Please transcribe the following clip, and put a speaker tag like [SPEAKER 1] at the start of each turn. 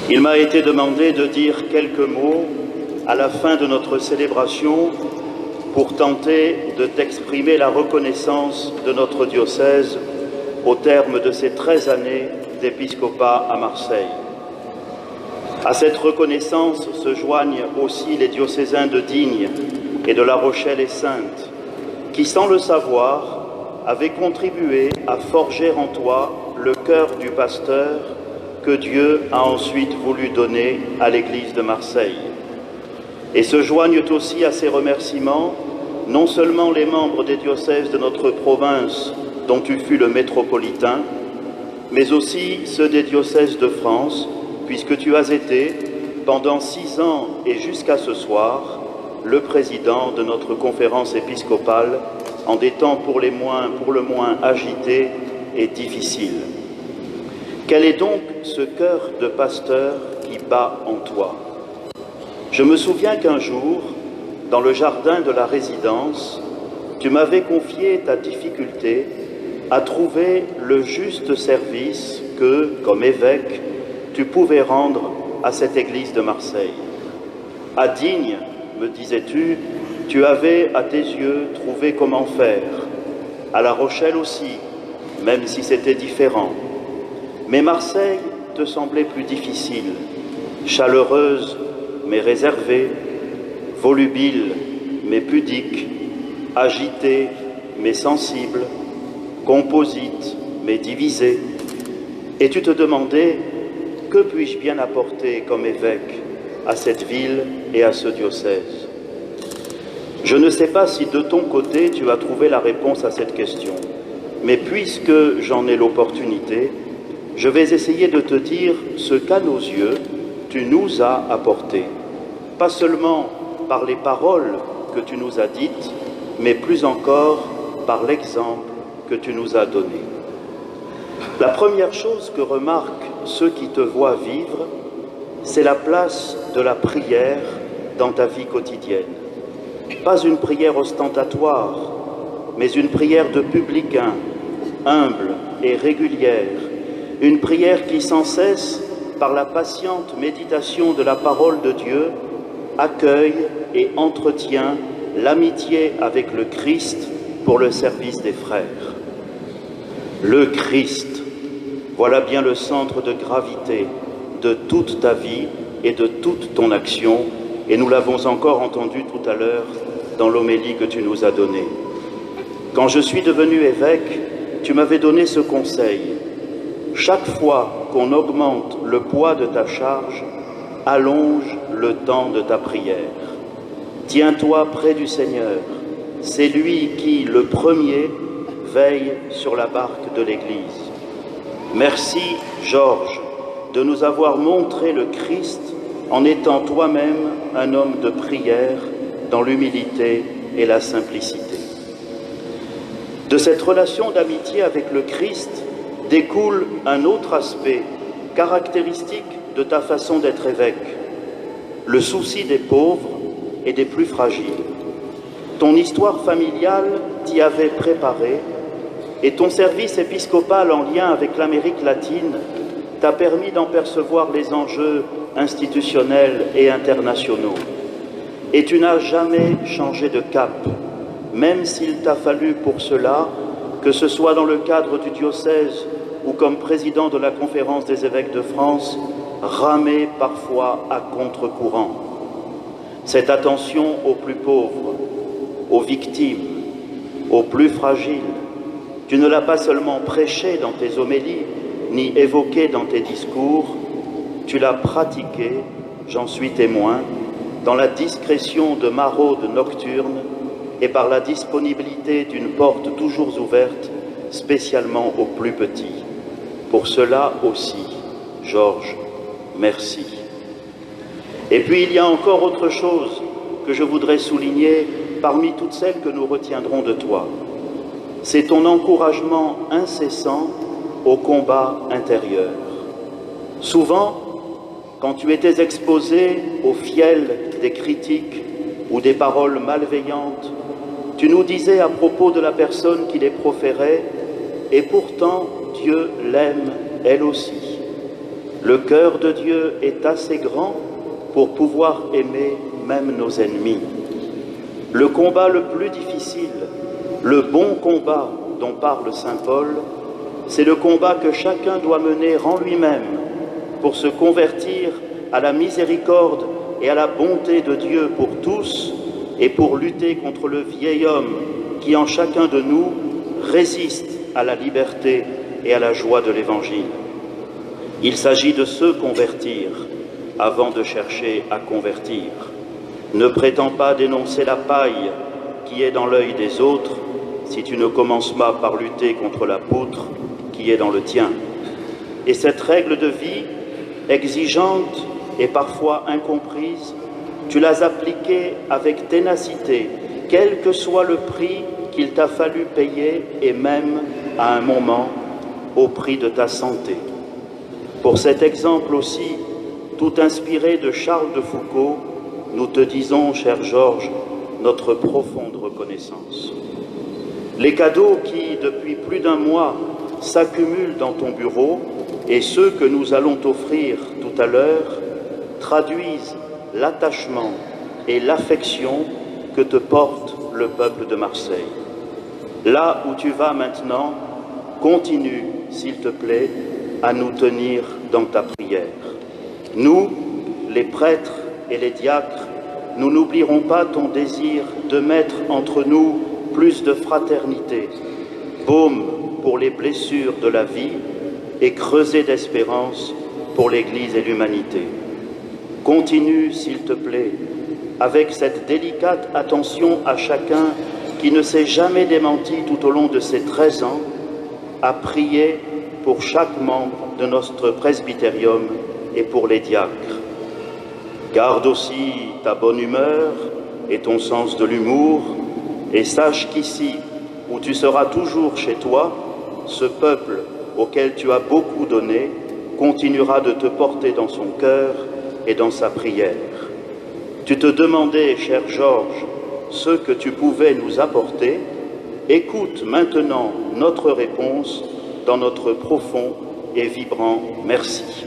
[SPEAKER 1] Il m'a été demandé de dire quelques mots à la fin de notre célébration pour tenter de t'exprimer la reconnaissance de notre diocèse au terme de ces 13 années d'épiscopat à Marseille. À cette reconnaissance se joignent aussi les diocésains de Digne et de La Rochelle et Saintes, qui, sans le savoir, avaient contribué à forger en toi le cœur du pasteur que Dieu a ensuite voulu donner à l'Église de Marseille. Et se joignent aussi à ces remerciements non seulement les membres des diocèses de notre province dont tu fus le métropolitain, mais aussi ceux des diocèses de France, puisque tu as été, pendant 6 ans et jusqu'à ce soir, le président de notre conférence épiscopale en des temps pour le moins agités et difficiles. Quel est donc ce cœur de pasteur qui bat en toi? Je me souviens qu'un jour, dans le jardin de la résidence, tu m'avais confié ta difficulté à trouver le juste service que, comme évêque, tu pouvais rendre à cette église de Marseille. À Digne, me disais-tu, tu avais à tes yeux trouvé comment faire. À La Rochelle aussi, même si c'était différent. Mais Marseille te semblait plus difficile, chaleureuse mais réservée, volubile mais pudique, agitée mais sensible, composite mais divisée. Et tu te demandais, que puis-je bien apporter comme évêque à cette ville et à ce diocèse? Je ne sais pas si de ton côté tu as trouvé la réponse à cette question, mais puisque j'en ai l'opportunité, je vais essayer de te dire ce qu'à nos yeux tu nous as apporté, pas seulement par les paroles que tu nous as dites, mais plus encore par l'exemple que tu nous as donné. La première chose que remarquent ceux qui te voient vivre, c'est la place de la prière dans ta vie quotidienne. Pas une prière ostentatoire, mais une prière de publicain, humble et régulière, une prière qui sans cesse, par la patiente méditation de la parole de Dieu, accueille et entretient l'amitié avec le Christ pour le service des frères. Le Christ, voilà bien le centre de gravité de toute ta vie et de toute ton action, et nous l'avons encore entendu tout à l'heure dans l'homélie que tu nous as donnée. Quand je suis devenu évêque, tu m'avais donné ce conseil. Chaque fois qu'on augmente le poids de ta charge, allonge le temps de ta prière. Tiens-toi près du Seigneur. C'est lui qui, le premier, veille sur la barque de l'Église. Merci, Georges, de nous avoir montré le Christ en étant toi-même un homme de prière dans l'humilité et la simplicité. De cette relation d'amitié avec le Christ découle un autre aspect caractéristique de ta façon d'être évêque, le souci des pauvres et des plus fragiles. Ton histoire familiale t'y avait préparé et ton service épiscopal en lien avec l'Amérique latine t'a permis d'en percevoir les enjeux institutionnels et internationaux. Et tu n'as jamais changé de cap, même s'il t'a fallu pour cela, que ce soit dans le cadre du diocèse ou comme président de la Conférence des évêques de France, ramer parfois à contre-courant. Cette attention aux plus pauvres, aux victimes, aux plus fragiles, tu ne l'as pas seulement prêché dans tes homélies, ni évoqué dans tes discours, tu l'as pratiqué, j'en suis témoin, dans la discrétion de maraudes nocturnes et par la disponibilité d'une porte toujours ouverte, spécialement aux plus petits. Pour cela aussi, Georges, merci. Et puis il y a encore autre chose que je voudrais souligner parmi toutes celles que nous retiendrons de toi. C'est ton encouragement incessant au combat intérieur. Souvent, quand tu étais exposé au fiel des critiques ou des paroles malveillantes, tu nous disais à propos de la personne qui les proférait, et pourtant Dieu l'aime elle aussi. Le cœur de Dieu est assez grand pour pouvoir aimer même nos ennemis. Le combat le plus difficile, le bon combat dont parle saint Paul, c'est le combat que chacun doit mener en lui-même pour se convertir à la miséricorde et à la bonté de Dieu pour tous et pour lutter contre le vieil homme qui en chacun de nous résiste à la liberté et à la joie de l'Évangile. Il s'agit de se convertir avant de chercher à convertir. Ne prétends pas dénoncer la paille qui est dans l'œil des autres si tu ne commences pas par lutter contre la poutre qui est dans le tien. Et cette règle de vie, exigeante et parfois incomprise, tu l'as appliquée avec ténacité, quel que soit le prix qu'il t'a fallu payer et même, à un moment, au prix de ta santé. Pour cet exemple aussi, tout inspiré de Charles de Foucault, nous te disons, cher Georges, notre profonde reconnaissance. Les cadeaux qui, depuis plus d'un mois, s'accumulent dans ton bureau et ceux que nous allons t'offrir tout à l'heure traduisent l'attachement et l'affection que te porte le peuple de Marseille. Là où tu vas maintenant, continue, s'il te plaît, à nous tenir dans ta prière. Nous, les prêtres et les diacres, nous n'oublierons pas ton désir de mettre entre nous plus de fraternité, baume pour les blessures de la vie et creuset d'espérance pour l'Église et l'humanité. Continue, s'il te plaît, avec cette délicate attention à chacun qui ne s'est jamais démenti tout au long de ces 13 ans, à prier pour chaque membre de notre presbytérium et pour les diacres. Garde aussi ta bonne humeur et ton sens de l'humour, et sache qu'ici, où tu seras toujours chez toi, ce peuple auquel tu as beaucoup donné continuera de te porter dans son cœur et dans sa prière. Tu te demandais, cher Georges, ce que tu pouvais nous apporter. Écoute maintenant notre réponse dans notre profond et vibrant merci.